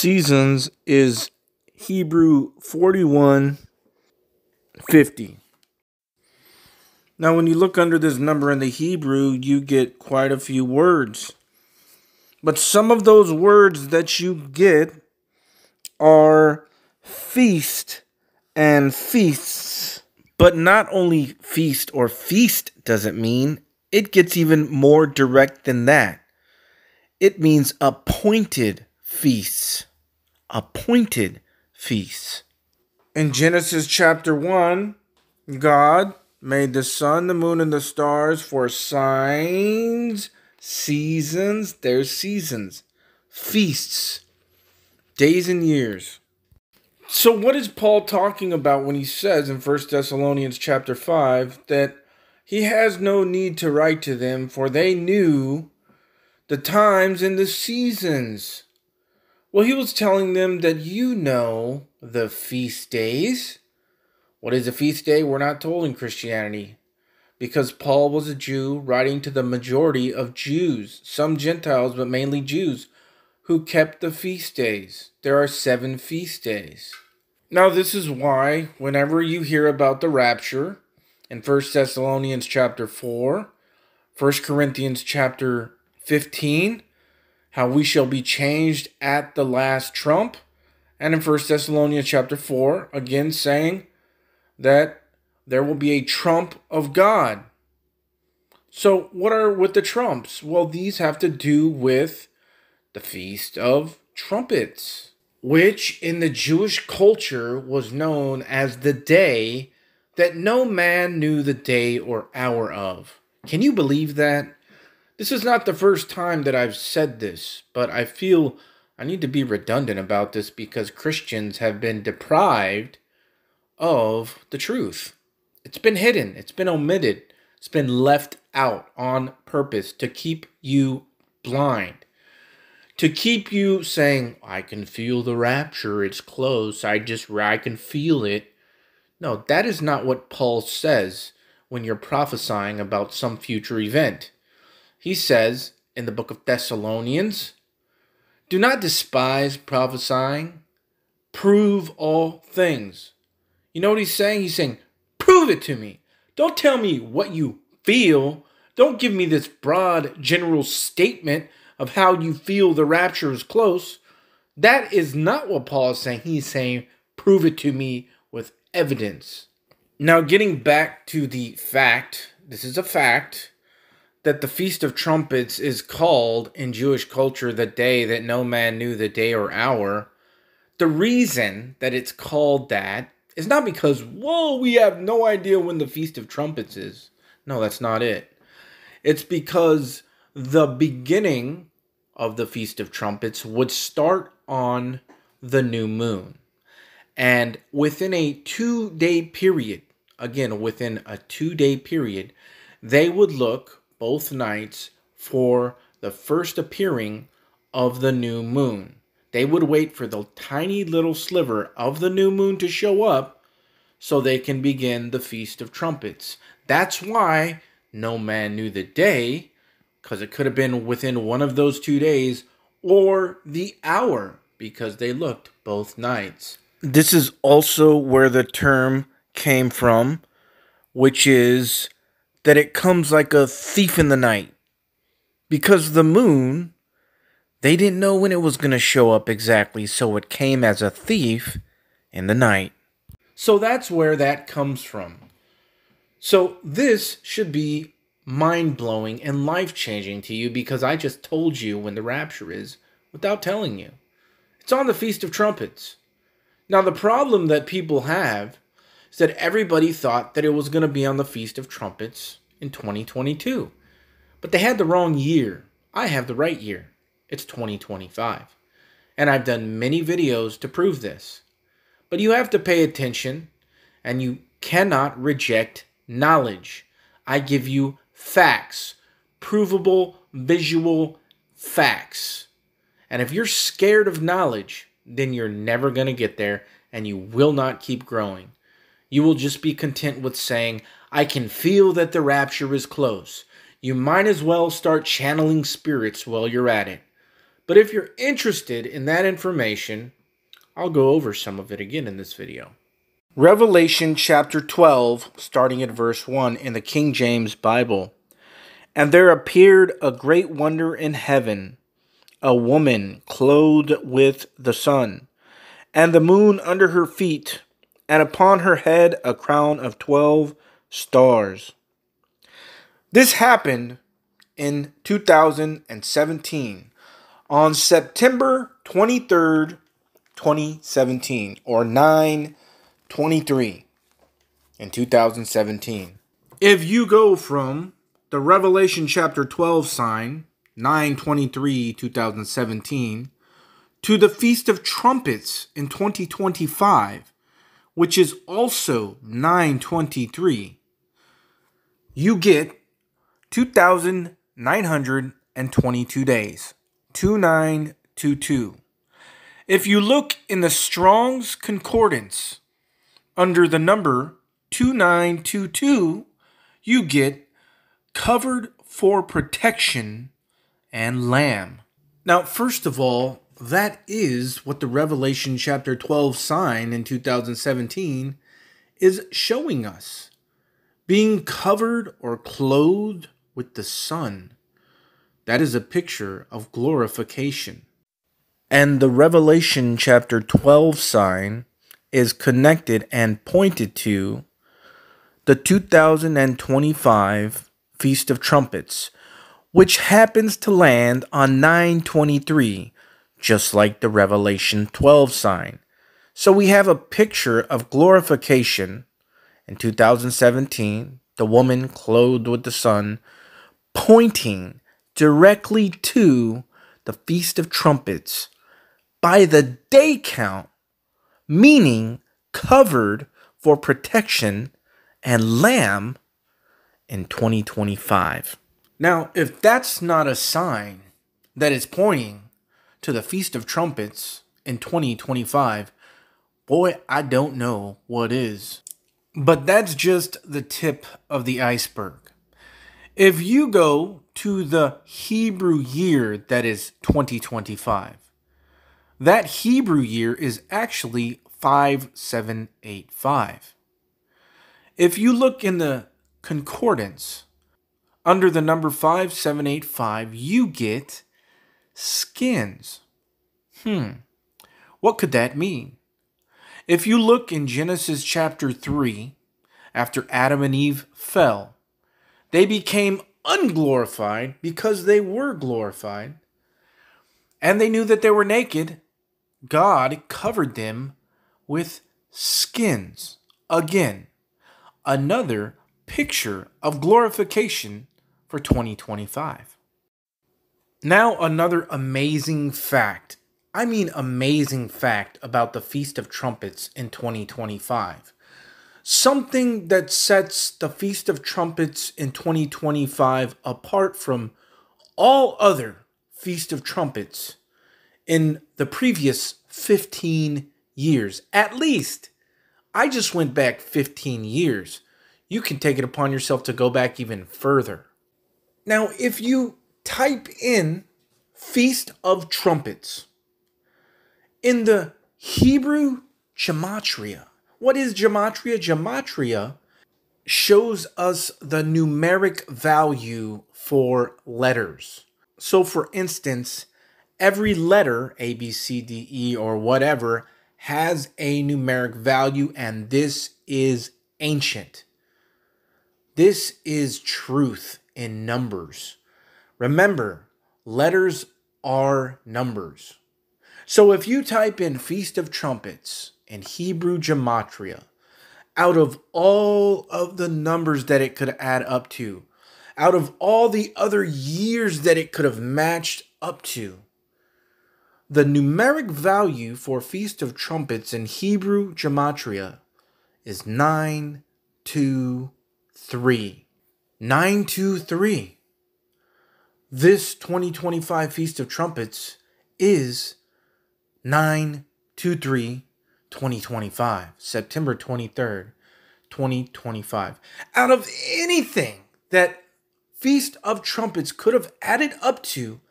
seasons is Hebrew 41:50. Now, when you look under this number in the Hebrew, you get quite a few words. But some of those words that you get are feast and feasts. But not only feast or feast does it mean, it gets even more direct than that. It means appointed feasts. Appointed feasts. In Genesis chapter 1, God made the sun, the moon, and the stars for signs, seasons, there's seasons, feasts, days and years. So what is Paul talking about when he says in 1 Thessalonians chapter 5 that he has no need to write to them, for they knew the times and the seasons? Well, he was telling them that you know the feast days. What is a feast day? We're not told in Christianity, because Paul was a Jew writing to the majority of Jews, some Gentiles, but mainly Jews, who kept the feast days. There are 7 feast days. Now, this is why whenever you hear about the rapture in 1 Thessalonians chapter 4, 1 Corinthians chapter 15, how we shall be changed at the last trump, and in 1 Thessalonians chapter 4, again saying that there will be a trump of God. So what are with the trumps? Well, these have to do with the Feast of Trumpets, which in the Jewish culture was known as the day that no man knew the day or hour of. Can you believe that? This is not the first time that I've said this, but I feel I need to be redundant about this because Christians have been deprived of the truth. It's been hidden. It's been omitted. It's been left out on purpose to keep you blind. To keep you saying, I can feel the rapture. It's close. I can feel it. No, that is not what Paul says when you're prophesying about some future event. He says in the book of Thessalonians, do not despise prophesying. Prove all things. You know what he's saying? He's saying, prove it to me. Don't tell me what you feel. Don't give me this broad general statement of how you feel the rapture is close. That is not what Paul is saying. He's saying, prove it to me with evidence. Now, getting back to the fact, this is a fact, that the Feast of Trumpets is called in Jewish culture the day that no man knew the day or hour. The reason that it's called that is not because, whoa, we have no idea when the Feast of Trumpets is. No, that's not it. It's because the beginning of the Feast of Trumpets would start on the new moon. And within a 2-day period, again, within a 2-day period, they would look both nights for the first appearing of the new moon. They would wait for the tiny little sliver of the new moon to show up so they can begin the Feast of Trumpets. That's why no man knew the day, because it could have been within one of those 2 days, or the hour, because they looked both nights. This is also where the term came from, which is that it comes like a thief in the night. Because the moon, they didn't know when it was going to show up exactly, so it came as a thief in the night. So that's where that comes from. So this should be mind-blowing and life-changing to you because I just told you when the rapture is without telling you. It's on the Feast of Trumpets. Now the problem that people have is that everybody thought that it was going to be on the Feast of Trumpets in 2022. But they had the wrong year. I have the right year. It's 2025. And I've done many videos to prove this. But you have to pay attention, and you cannot reject knowledge. I give you facts. Provable, visual facts. And if you're scared of knowledge, then you're never going to get there, and you will not keep growing. You will just be content with saying, I can feel that the rapture is close. You might as well start channeling spirits while you're at it. But if you're interested in that information, I'll go over some of it again in this video. Revelation chapter 12, starting at verse 1 in the King James Bible. And there appeared a great wonder in heaven, a woman clothed with the sun, and the moon under her feet, and upon her head a crown of 12 stars. This happened in 2017, on September 23rd, 2017, or 9/23 in 2017. If you go from the Revelation chapter 12 sign, 9/23, 2017, to the Feast of Trumpets in 2025, which is also 9/23, you get 2,922 days. 2922. If you look in the Strong's Concordance under the number 2922, you get covered for protection and lamb. Now, first of all, that is what the Revelation chapter 12 sign in 2017 is showing us. Being covered or clothed with the sun. That is a picture of glorification. And the Revelation chapter 12 sign is connected and pointed to the 2025 Feast of Trumpets, which happens to land on 9/23, just like the Revelation 12 sign. So we have a picture of glorification in 2017, the woman clothed with the sun, pointing directly to the Feast of Trumpets by the day count, meaning covered for protection and lamb in 2025. Now, if that's not a sign that is pointing to the Feast of Trumpets in 2025, boy, I don't know what is. But that's just the tip of the iceberg. If you go to the Hebrew year that is 2025, that Hebrew year is actually 5785. If you look in the concordance under the number 5785, you get skins. What could that mean? If you look in Genesis chapter 3, after Adam and Eve fell, they became unglorified because they were glorified, and they knew that they were naked. God covered them with skins. Again, another picture of glorification for 2025. Now, another amazing fact. I mean amazing fact about the Feast of Trumpets in 2025. Something that sets the Feast of Trumpets in 2025 apart from all other Feast of Trumpets in the previous 15 years. At least, I just went back 15 years. You can take it upon yourself to go back even further. Now, if you type in Feast of Trumpets in the Hebrew gematria, what is gematria? Gematria shows us the numeric value for letters. So, for instance, every letter, A, B, C, D, E, or whatever, has a numeric value, and this is ancient. This is truth in numbers. Remember, letters are numbers. So if you type in Feast of Trumpets in Hebrew gematria, out of all of the numbers that it could add up to, out of all the other years that it could have matched up to, the numeric value for Feast of Trumpets in Hebrew gematria is 923. 923. This 2025 Feast of Trumpets is 9/23/2025, September 23rd, 2025. Out of anything that Feast of Trumpets could have added up to,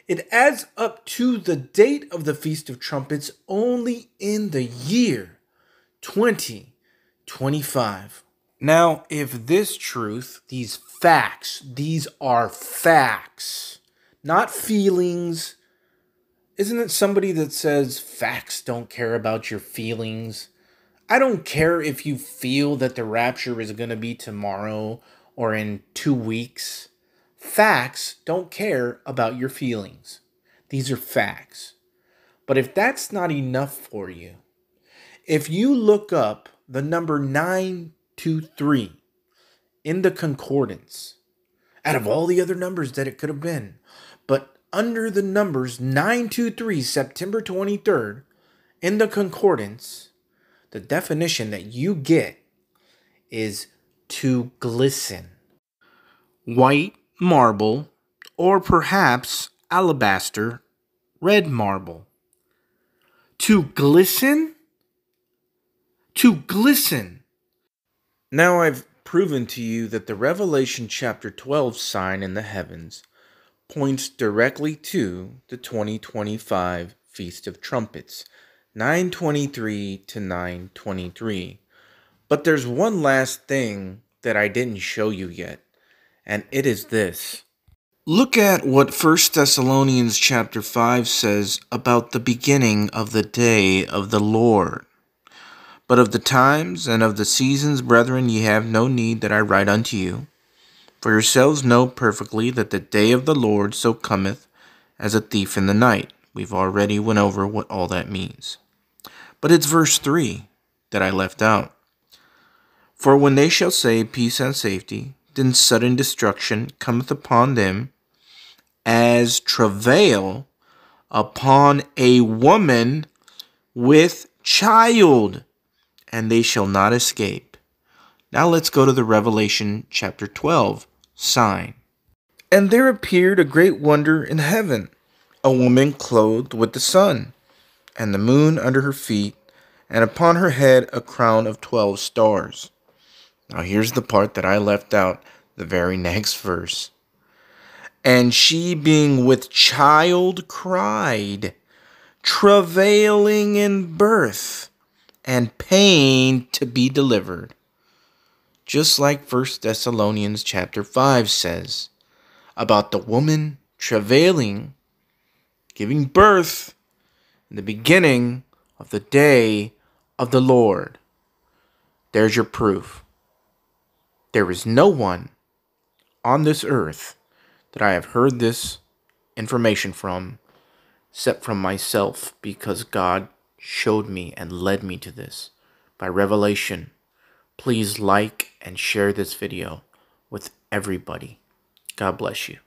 It adds up to the date of the Feast of Trumpets only in the year 2025. Now, if this truth, these are facts, not feelings. Isn't it somebody that says facts don't care about your feelings? I don't care if you feel that the rapture is going to be tomorrow or in 2 weeks. Facts don't care about your feelings. These are facts. But if that's not enough for you, if you look up the number 923 in the concordance, out of all the other numbers that it could have been, but under the numbers 923, September 23rd, in the concordance, the definition that you get is to glisten. White marble, or perhaps alabaster, red marble. To glisten? To glisten. Now I've proven to you that the Revelation chapter 12 sign in the heavens points directly to the 2025 Feast of Trumpets, 923 to 923. But there's one last thing that I didn't show you yet, and it is this. Look at what 1 Thessalonians chapter 5 says about the beginning of the day of the Lord. But of the times and of the seasons, brethren, ye have no need that I write unto you. For yourselves know perfectly that the day of the Lord so cometh as a thief in the night. We've already went over what all that means. But it's verse 3 that I left out. For when they shall say peace and safety, then sudden destruction cometh upon them as travail upon a woman with child, and they shall not escape. Now let's go to the Revelation chapter 12 sign. And there appeared a great wonder in heaven, a woman clothed with the sun, and the moon under her feet, and upon her head a crown of 12 stars. Now here's the part that I left out, the very next verse. And she being with child cried, travailing in birth, and pain to be delivered. Just like 1 Thessalonians chapter 5 says about the woman travailing, giving birth in the beginning of the day of the Lord. There's your proof. There is no one on this earth that I have heard this information from except from myself, because God showed me and led me to this by revelation. Please like and share this video with everybody. God bless you.